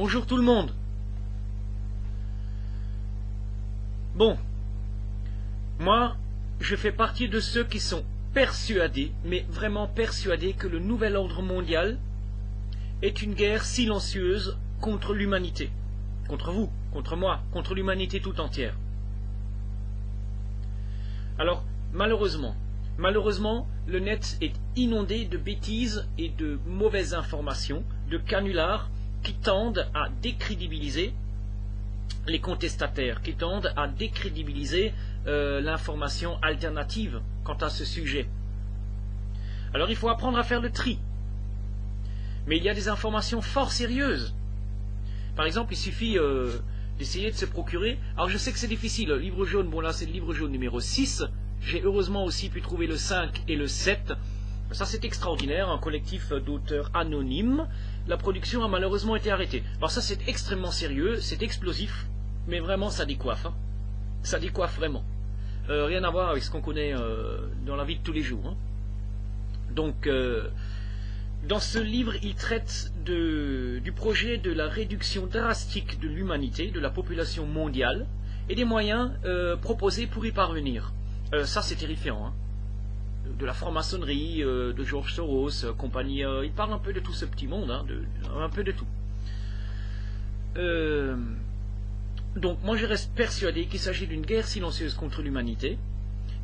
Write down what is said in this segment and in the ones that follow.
Bonjour tout le monde. Bon, moi, je fais partie de ceux qui sont persuadés, mais vraiment persuadés, que le nouvel ordre mondial est une guerre silencieuse contre l'humanité. Contre vous, contre moi, contre l'humanité tout entière. Alors, malheureusement, le net est inondé de bêtises et de mauvaises informations, de canulars qui tendent à décrédibiliser les contestataires, qui tendent à décrédibiliser l'information alternative quant à ce sujet. Alors il faut apprendre à faire le tri. Mais il y a des informations fort sérieuses. Par exemple, il suffit d'essayer de se procurer... Alors je sais que c'est difficile, le livre jaune, bon là c'est le livre jaune numéro 6, j'ai heureusement aussi pu trouver le 5 et le 7. Ça c'est extraordinaire, un collectif d'auteurs anonymes. La production a malheureusement été arrêtée. Alors ça c'est extrêmement sérieux, c'est explosif, mais vraiment ça décoiffe. Hein. Ça décoiffe vraiment. Rien à voir avec ce qu'on connaît dans la vie de tous les jours. Hein. Donc, dans ce livre, il traite du projet de la réduction drastique de l'humanité, de la population mondiale, et des moyens proposés pour y parvenir. Ça c'est terrifiant. Hein. De la franc-maçonnerie, de George Soros, compagnie. Il parle un peu de tout ce petit monde, hein, un peu de tout. Donc moi je reste persuadé qu'il s'agit d'une guerre silencieuse contre l'humanité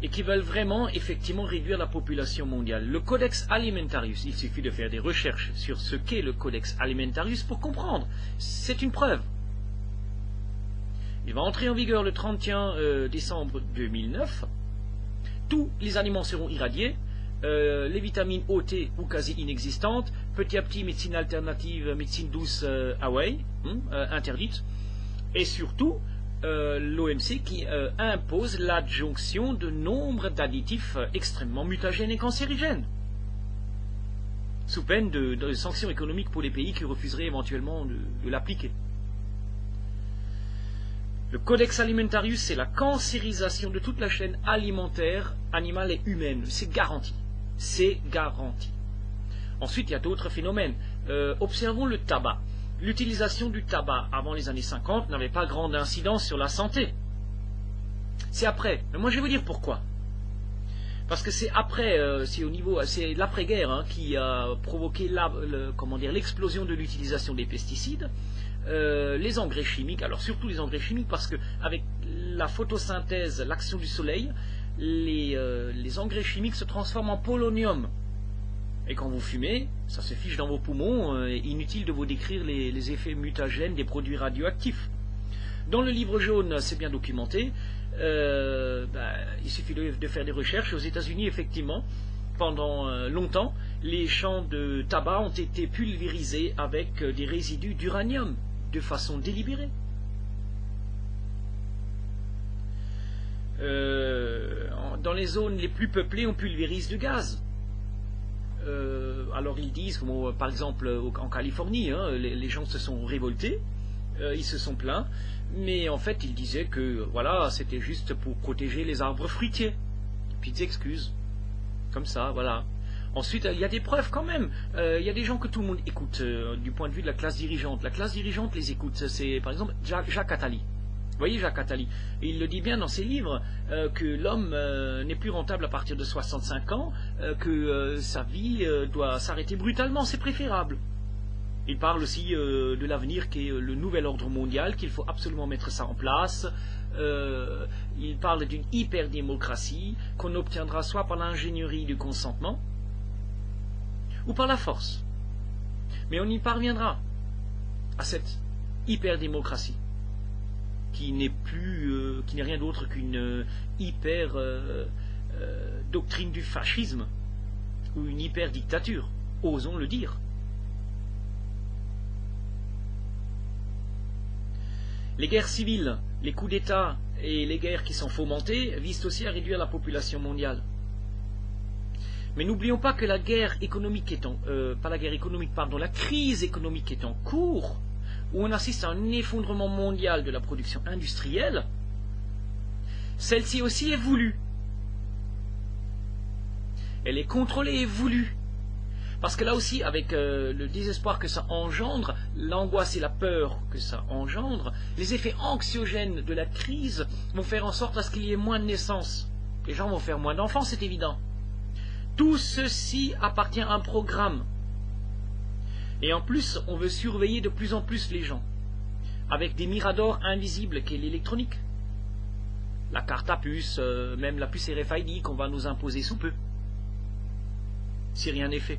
et qu'ils veulent vraiment effectivement réduire la population mondiale. Le Codex Alimentarius, il suffit de faire des recherches sur ce qu'est le Codex Alimentarius pour comprendre. C'est une preuve. Il va entrer en vigueur le 31 décembre 2009. Tous les aliments seront irradiés, les vitamines OT ou quasi inexistantes, petit à petit médecine alternative, médecine douce away, interdite, et surtout l'OMC qui impose l'adjonction de nombre d'additifs extrêmement mutagènes et cancérigènes, sous peine de sanctions économiques pour les pays qui refuseraient éventuellement de l'appliquer. Le Codex Alimentarius, c'est la cancérisation de toute la chaîne alimentaire, animale et humaine. C'est garanti. C'est garanti. Ensuite, il y a d'autres phénomènes. Observons le tabac. L'utilisation du tabac avant les années 50 n'avait pas grande incidence sur la santé. C'est après. Mais moi, je vais vous dire pourquoi. Parce que c'est après, c'est l'après-guerre qui a provoqué l'explosion de l'utilisation des pesticides. Les engrais chimiques, alors surtout les engrais chimiques, parce que avec la photosynthèse, l'action du soleil, les engrais chimiques se transforment en polonium. Et quand vous fumez, ça se fiche dans vos poumons, inutile de vous décrire les effets mutagènes des produits radioactifs. Dans le livre jaune, c'est bien documenté, il suffit de faire des recherches. Aux États-Unis, effectivement, pendant longtemps, les champs de tabac ont été pulvérisés avec des résidus d'uranium, de façon délibérée. Dans les zones les plus peuplées, on pulvérise du gaz. Alors ils disent, par exemple en Californie, les gens se sont révoltés, ils se sont plaints, mais en fait ils disaient que voilà, c'était juste pour protéger les arbres fruitiers. Petites excuses, comme ça, voilà. Ensuite, il y a des preuves quand même. Il y a des gens que tout le monde écoute du point de vue de la classe dirigeante. La classe dirigeante les écoute. C'est par exemple Jacques Attali. Vous voyez Jacques Attali, il le dit bien dans ses livres que l'homme n'est plus rentable à partir de 65 ans, que sa vie doit s'arrêter brutalement, c'est préférable. Il parle aussi de l'avenir qui est le nouvel ordre mondial, qu'il faut absolument mettre ça en place. Il parle d'une hyperdémocratie qu'on obtiendra soit par l'ingénierie du consentement, ou par la force. Mais on y parviendra à cette hyperdémocratie qui n'est rien d'autre qu'une hyper doctrine du fascisme ou une hyper dictature, osons le dire. Les guerres civiles, les coups d'État et les guerres qui sont fomentées visent aussi à réduire la population mondiale. Mais n'oublions pas que la guerre économique la crise économique est en cours, où on assiste à un effondrement mondial de la production industrielle, celle-ci aussi est voulue. Elle est contrôlée et voulue. Parce que là aussi, avec le désespoir que ça engendre, l'angoisse et la peur que ça engendre, les effets anxiogènes de la crise vont faire en sorte à ce qu'il y ait moins de naissances. Les gens vont faire moins d'enfants, c'est évident. Tout ceci appartient à un programme. Et en plus, on veut surveiller de plus en plus les gens, avec des miradors invisibles qu'est l'électronique. La carte à puce, même la puce RFID qu'on va nous imposer sous peu, si rien n'est fait.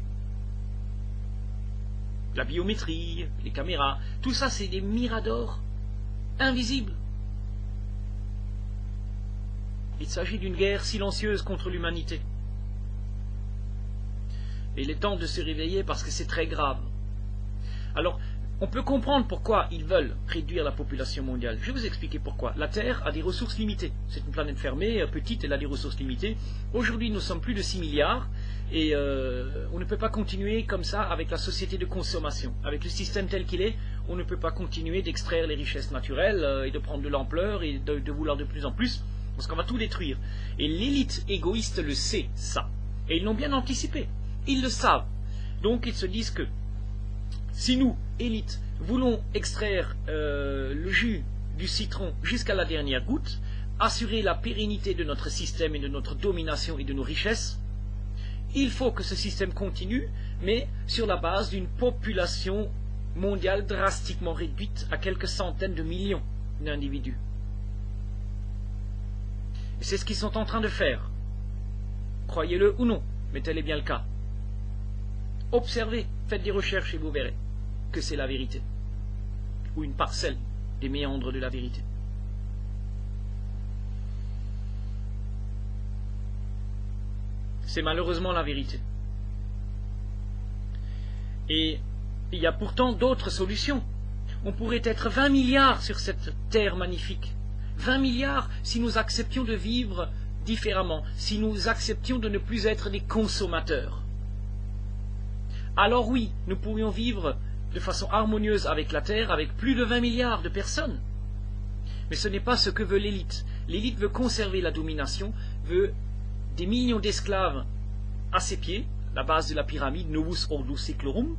La biométrie, les caméras, tout ça c'est des miradors invisibles. Il s'agit d'une guerre silencieuse contre l'humanité. Et il est temps de se réveiller parce que c'est très grave. Alors, on peut comprendre pourquoi ils veulent réduire la population mondiale. Je vais vous expliquer pourquoi. La Terre a des ressources limitées. C'est une planète fermée, petite, elle a des ressources limitées. Aujourd'hui, nous sommes plus de 6 milliards et on ne peut pas continuer comme ça avec la société de consommation. Avec le système tel qu'il est, on ne peut pas continuer d'extraire les richesses naturelles et de prendre de l'ampleur et de vouloir de plus en plus, parce qu'on va tout détruire. Et l'élite égoïste le sait, ça. Et ils l'ont bien anticipé. Ils le savent. Donc ils se disent que si nous, élite, voulons extraire le jus du citron jusqu'à la dernière goutte, assurer la pérennité de notre système et de notre domination et de nos richesses, il faut que ce système continue, mais sur la base d'une population mondiale drastiquement réduite à quelques centaines de millions d'individus. Et c'est ce qu'ils sont en train de faire. Croyez-le ou non, mais tel est bien le cas. Observez, faites des recherches et vous verrez que c'est la vérité, ou une parcelle des méandres de la vérité. C'est malheureusement la vérité. Et il y a pourtant d'autres solutions. On pourrait être 20 milliards sur cette terre magnifique. 20 milliards si nous acceptions de vivre différemment, si nous acceptions de ne plus être des consommateurs. Alors oui, nous pourrions vivre de façon harmonieuse avec la Terre, avec plus de 20 milliards de personnes. Mais ce n'est pas ce que veut l'élite. L'élite veut conserver la domination, veut des millions d'esclaves à ses pieds, la base de la pyramide, Novus Ordo Seclorum,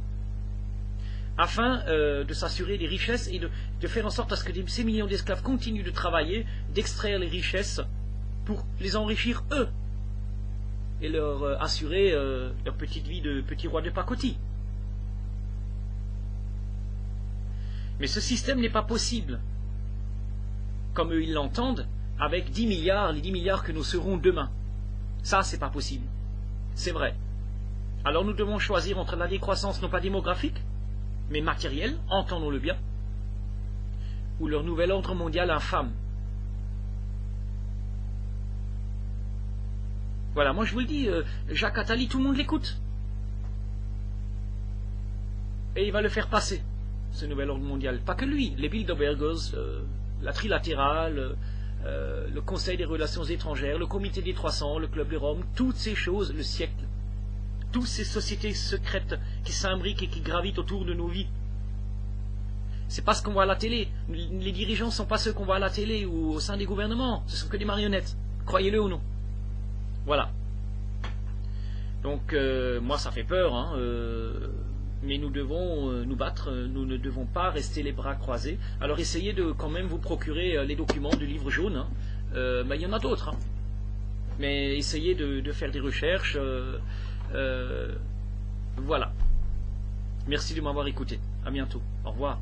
afin de s'assurer des richesses et de faire en sorte à ce que ces millions d'esclaves continuent de travailler, d'extraire les richesses pour les enrichir eux et leur assurer leur petite vie de petits rois de pacotille. Mais ce système n'est pas possible, comme eux ils l'entendent, avec 10 milliards, les 10 milliards que nous serons demain. Ça, c'est pas possible. C'est vrai. Alors nous devons choisir entre la décroissance non pas démographique, mais matérielle, entendons-le bien, ou leur nouvel ordre mondial infâme. Voilà, moi je vous le dis, Jacques Attali, tout le monde l'écoute. Et il va le faire passer, ce nouvel ordre mondial. Pas que lui, les Bilderbergers, la trilatérale, le Conseil des relations étrangères, le Comité des 300, le Club de Rome, toutes ces choses, le siècle, toutes ces sociétés secrètes qui s'imbriquent et qui gravitent autour de nos vies. C'est pas ce qu'on voit à la télé. Les dirigeants ne sont pas ceux qu'on voit à la télé ou au sein des gouvernements. Ce sont que des marionnettes. Croyez-le ou non. Voilà. Donc, moi ça fait peur, hein, mais nous devons nous battre, nous ne devons pas rester les bras croisés. Alors essayez de quand même vous procurer les documents du livre jaune, hein. Il y en a d'autres, hein. Mais essayez de faire des recherches. Voilà. Merci de m'avoir écouté. À bientôt. Au revoir.